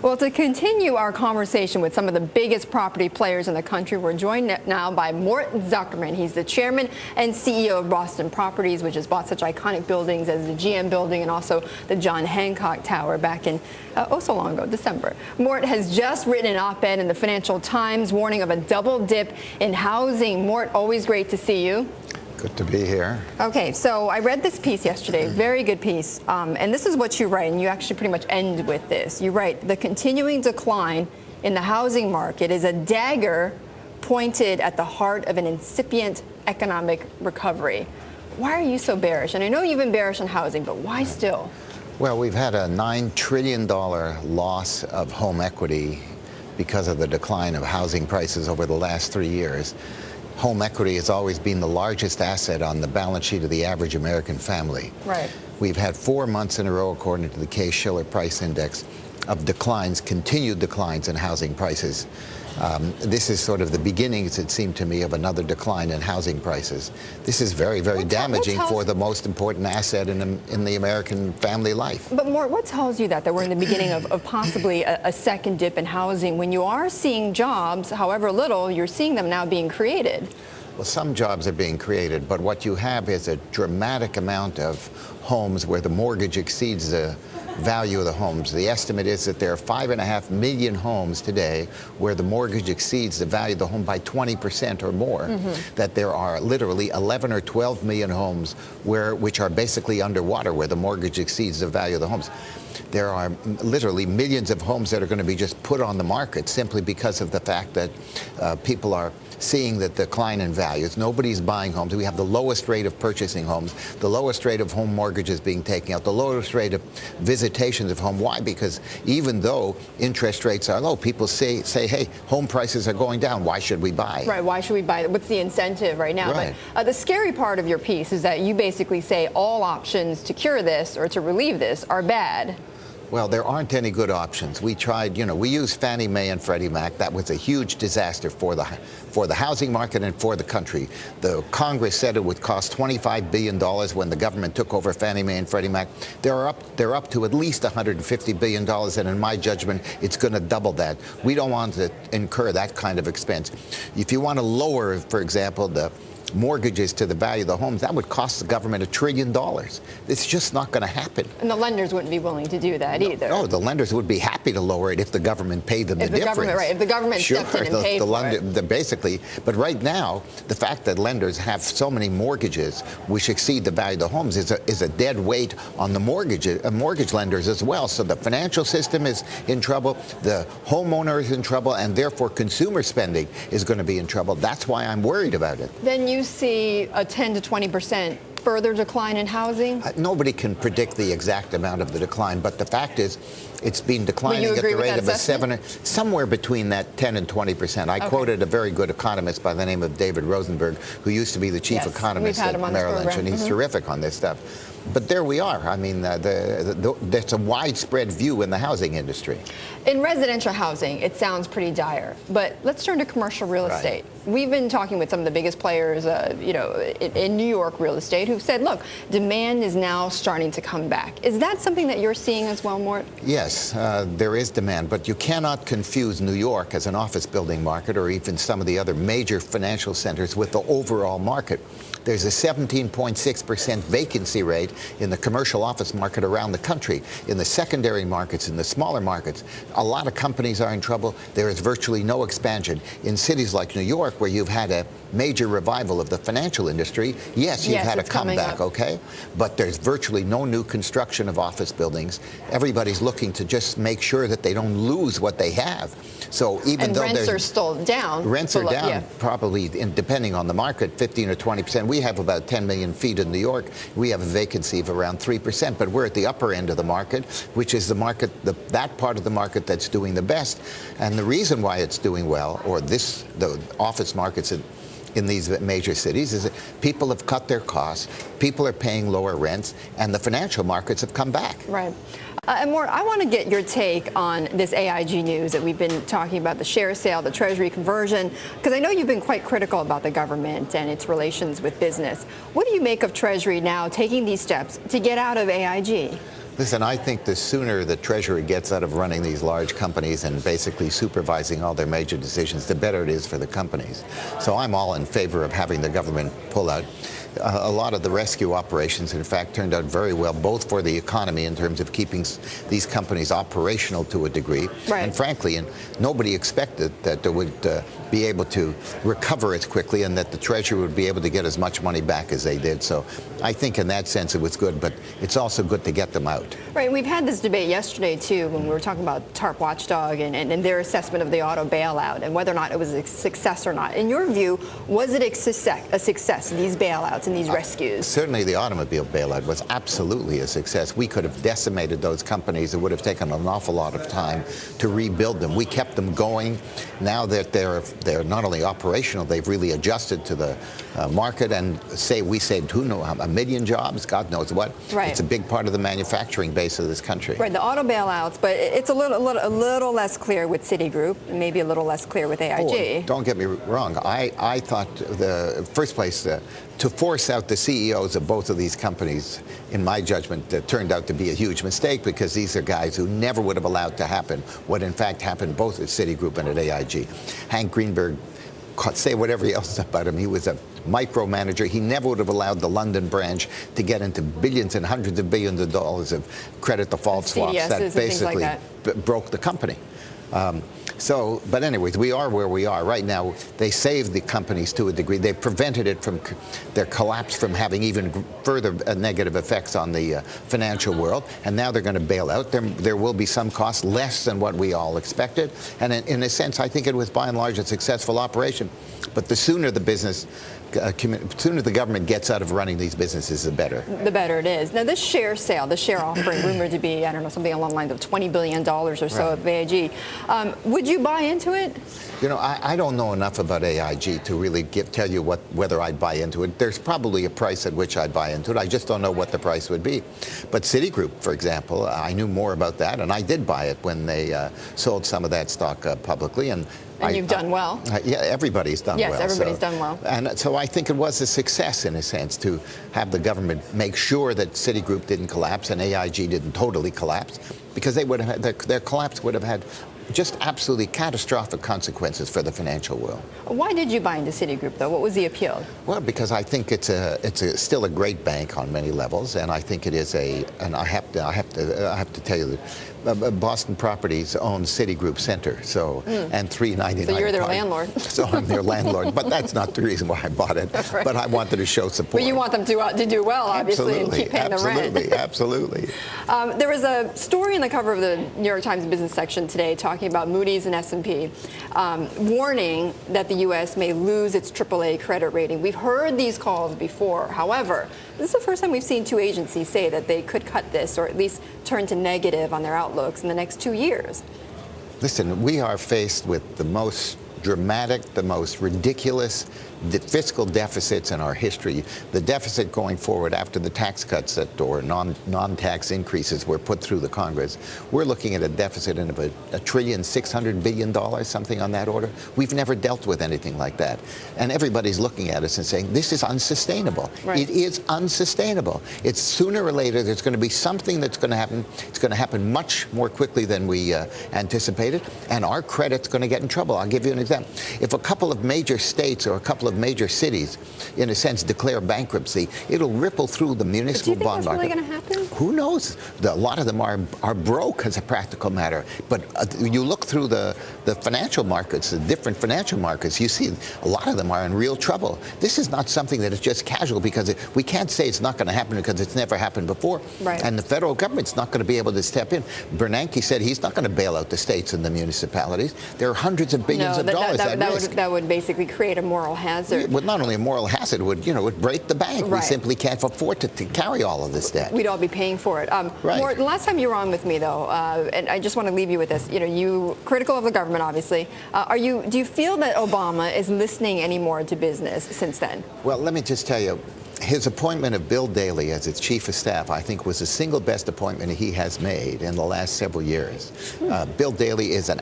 Well, to continue our conversation with some of the biggest property players in the country, we're joined now by Mortimer Zuckerman. He's the chairman and CEO of Boston Properties, which has bought such iconic buildings as the GM building and also the John Hancock Tower back in so long ago, December. Mort has just written an op-ed in the Financial Times warning of a double dip in housing. Mort, always great to see you. Good to be here. Okay, so I read this piece yesterday, very good piece, and this is what you write, and you actually pretty much end with this. You write, the continuing decline in the housing market is a dagger pointed at the heart of an incipient economic recovery. Why are you so bearish? And I know you've been bearish on housing, but why still? Well, we've had a $9 trillion loss of home equity because of the decline of housing prices over the last 3 years. Home equity has always been the largest asset on the balance sheet of the average American family. Right. We've had 4 months in a row, according to the Case-Shiller Price Index, of declines, continued declines in housing prices. This is sort of the beginnings, it seemed to me, of another decline in housing prices. This is very, very damaging for the most important asset in the American family life. But Mort, what tells you that we're in the beginning of possibly a second dip in housing when you are seeing jobs, however little, you're seeing them now being created? Well, some jobs are being created, but what you have is a dramatic amount of homes where the mortgage exceeds the value of the homes. The estimate is that there are 5.5 million homes today where the mortgage exceeds the value of the home by 20% or more. That there are literally 11 or 12 million homes which are basically underwater, where the mortgage exceeds the value of the homes. There are literally millions of homes that are going to be just put on the market simply because of the fact that people are seeing the decline in values. Nobody's buying homes. We have the lowest rate of purchasing homes, the lowest rate of home mortgages being taken out, the lowest rate of visitations of home. Why? Because even though interest rates are low, people say, hey, home prices are going down. Why should we buy? Right. Why should we buy? What's the incentive right now? Right. But the scary part of your piece is that you basically say all options to cure this or to relieve this are bad. Well, there aren't any good options. We tried, we used Fannie Mae and Freddie Mac. That was a huge disaster for the housing market and for the country. The Congress said it would cost $25 billion when the government took over Fannie Mae and Freddie Mac. They're up to at least $150 billion, and in my judgment, it's going to double that. We don't want to incur that kind of expense. If you want to lower, for example, the mortgages to the value of the homes, that would cost the government $1 trillion. It's just not going to happen. And the lenders wouldn't be willing to do that either. No, the lenders would be happy to lower it if the government paid them the difference. If the government stepped in and paid for it. Basically, but right now, the fact that lenders have so many mortgages which exceed the value of the homes is a dead weight on the mortgage lenders as well. So the financial system is in trouble, the homeowner is in trouble, and therefore consumer spending is going to be in trouble. That's why I'm worried about it. Then you see a 10 to 20% further decline in housing? Nobody can predict the exact amount of the decline, but the fact is it's been declining at the rate of somewhere between that 10 and 20%. I quoted a very good economist by the name of David Rosenberg, who used to be the chief economist at Merrill Lynch, and he's terrific on this stuff. But there we are. I mean, there's a widespread view in the housing industry. In residential housing, it sounds pretty dire. But let's turn to commercial real estate. We've been talking with some of the biggest players, in New York real estate, who've said, look, demand is now starting to come back. Is that something that you're seeing as well, Mort? Yes, there is demand, but you cannot confuse New York as an office building market or even some of the other major financial centers with the overall market. There's a 17.6% vacancy rate in the commercial office market around the country. In the secondary markets, in the smaller markets, a lot of companies are in trouble. There is virtually no expansion. In cities like New York, where you've had a major revival of the financial industry, yes, you've had a comeback, okay? But there's virtually no new construction of office buildings. Everybody's looking to just make sure that they don't lose what they have. So even though rents are still down. Rents are down, probably, depending on the market, 15 or 20%. We have about 10 million feet in New York. We have a vacancy of around 3%, but we're at the upper end of the market, which is the market, that part of the market that's doing the best. And the reason why it's doing well, or the office markets in these major cities, is that people have cut their costs, people are paying lower rents, and the financial markets have come back. Right. And Mort, I want to get your take on this AIG news that we've been talking about, the share sale, the Treasury conversion, because I know you've been quite critical about the government and its relations with business. What do you make of Treasury now taking these steps to get out of AIG? Listen, I think the sooner the Treasury gets out of running these large companies and basically supervising all their major decisions, the better it is for the companies. So I'm all in favor of having the government pull out. A lot of the rescue operations, in fact, turned out very well, both for the economy in terms of keeping these companies operational to a degree. Right. And frankly, nobody expected that they would be able to recover as quickly and that the Treasury would be able to get as much money back as they did. So I think in that sense it was good, but it's also good to get them out. Right. We've had this debate yesterday, too, when we were talking about TARP Watchdog and their assessment of the auto bailout and whether or not it was a success or not. In your view, was it a success, these bailouts and these rescues? Certainly the automobile bailout was absolutely a success. We could have decimated those companies. It would have taken an awful lot of time to rebuild them. We kept them going. Now that they're not only operational, they've really adjusted to the market, and we saved a million jobs, God knows what. Right. It's a big part of the manufacturing base of this country. Right, the auto bailouts, but it's a little less clear with Citigroup, maybe a little less clear with AIG. Oh, don't get me wrong. I thought the first place to force out the CEOs of both of these companies, in my judgment, turned out to be a huge mistake, because these are guys who never would have allowed to happen what in fact happened both at Citigroup and at AIG. Hank Greenberg, say whatever else about him, he was a micromanager. He never would have allowed the London branch to get into billions and hundreds of billions of dollars of credit default swaps CDSs that basically broke the company. But anyways, we are where we are right now. They saved the companies to a degree. They prevented it from their collapse from having even further negative effects on the financial world. And now they're going to bail out. There will be some costs, less than what we all expected. And in a sense, I think it was by and large a successful operation. But the sooner sooner the government gets out of running these businesses, the better. The better it is. Now, this share sale, the share offering, rumored to be, I don't know, something along the lines of $20 billion or so of AIG. Would you buy into it? You know, I don't know enough about AIG to really tell you whether I'd buy into it. There's probably a price at which I'd buy into it. I just don't know what the price would be. But Citigroup, for example, I knew more about that, and I did buy it when they sold some of that stock publicly. And you've done well. Yeah, everybody's done well. Yes, everybody's done well. And so I think it was a success, in a sense, to have the government make sure that Citigroup didn't collapse and AIG didn't totally collapse, because they would have their collapse would have had just absolutely catastrophic consequences for the financial world. Why did you buy into Citigroup, though? What was the appeal? Well, because I think it's still a great bank on many levels, and I think it is and I have to tell you that Boston Properties owns Citigroup Center, and 399. So you're their landlord. So I'm their landlord, but that's not the reason why I bought it. Right. But I wanted to show support. But you want them to do well, obviously, and keep paying the rent. Absolutely. There was a story in the cover of the New York Times business section today talking about Moody's and S&P warning that the U.S. may lose its AAA credit rating. We've heard these calls before. However, this is the first time we've seen two agencies say that they could cut this, or at least turn to negative on their outlooks in the next 2 years. Listen, we are faced with the most dramatic, the most ridiculous fiscal deficits in our history. The deficit going forward after the tax cuts or non-tax increases were put through the Congress, we're looking at a deficit of $1.6 trillion, something on that order. We've never dealt with anything like that. And everybody's looking at us and saying, this is unsustainable. Right. It is unsustainable. It's sooner or later, there's going to be something that's going to happen. It's going to happen much more quickly than we anticipated, and our credit's going to get in trouble. I'll give you an example. If a couple of major states or a couple of major cities, in a sense, declare bankruptcy, it'll ripple through the municipal bond market. Do you think that's really going to happen? Who knows? A lot of them are broke as a practical matter. But you look through the financial markets, the different financial markets, you see a lot of them are in real trouble. This is not something that is just casual, because we can't say it's not going to happen because it's never happened before. Right. And the federal government's not going to be able to step in. Bernanke said he's not going to bail out the states and the municipalities. There are hundreds of billions of dollars at risk. That would basically create a moral hazard. Well, not only a moral hazard, it would break the bank. Right. We simply can't afford to carry all of this debt. We'd all be paying for it. Right. Mort, the last time you were on with me, though, and I just want to leave you with this. You critical of the government, obviously. Do you feel that Obama is listening anymore to business since then? Well, let me just tell you, his appointment of Bill Daley as its chief of staff, I think, was the single best appointment he has made in the last several years. Bill Daley is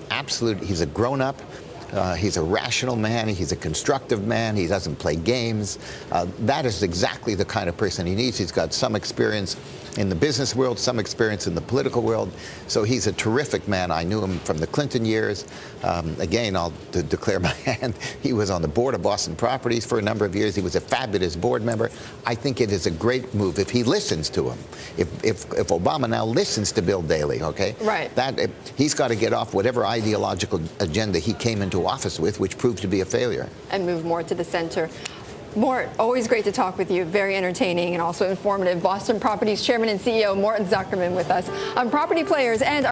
he's a grown-up. He's a rational man. He's a constructive man. He doesn't play games. That is exactly the kind of person he needs. He's got some experience in the business world, some experience in the political world. So he's a terrific man. I knew him from the Clinton years. Again, I'll declare my hand. He was on the board of Boston Properties for a number of years. He was a fabulous board member. I think it is a great move if he listens to him. If Obama now listens to Bill Daley, okay? Right. He's got to get off whatever ideological agenda he came into office with, which proved to be a failure. And move more to the center. Mort, always great to talk with you. Very entertaining and also informative. Boston Properties Chairman and CEO Mortimer Zuckerman with us on Property Players and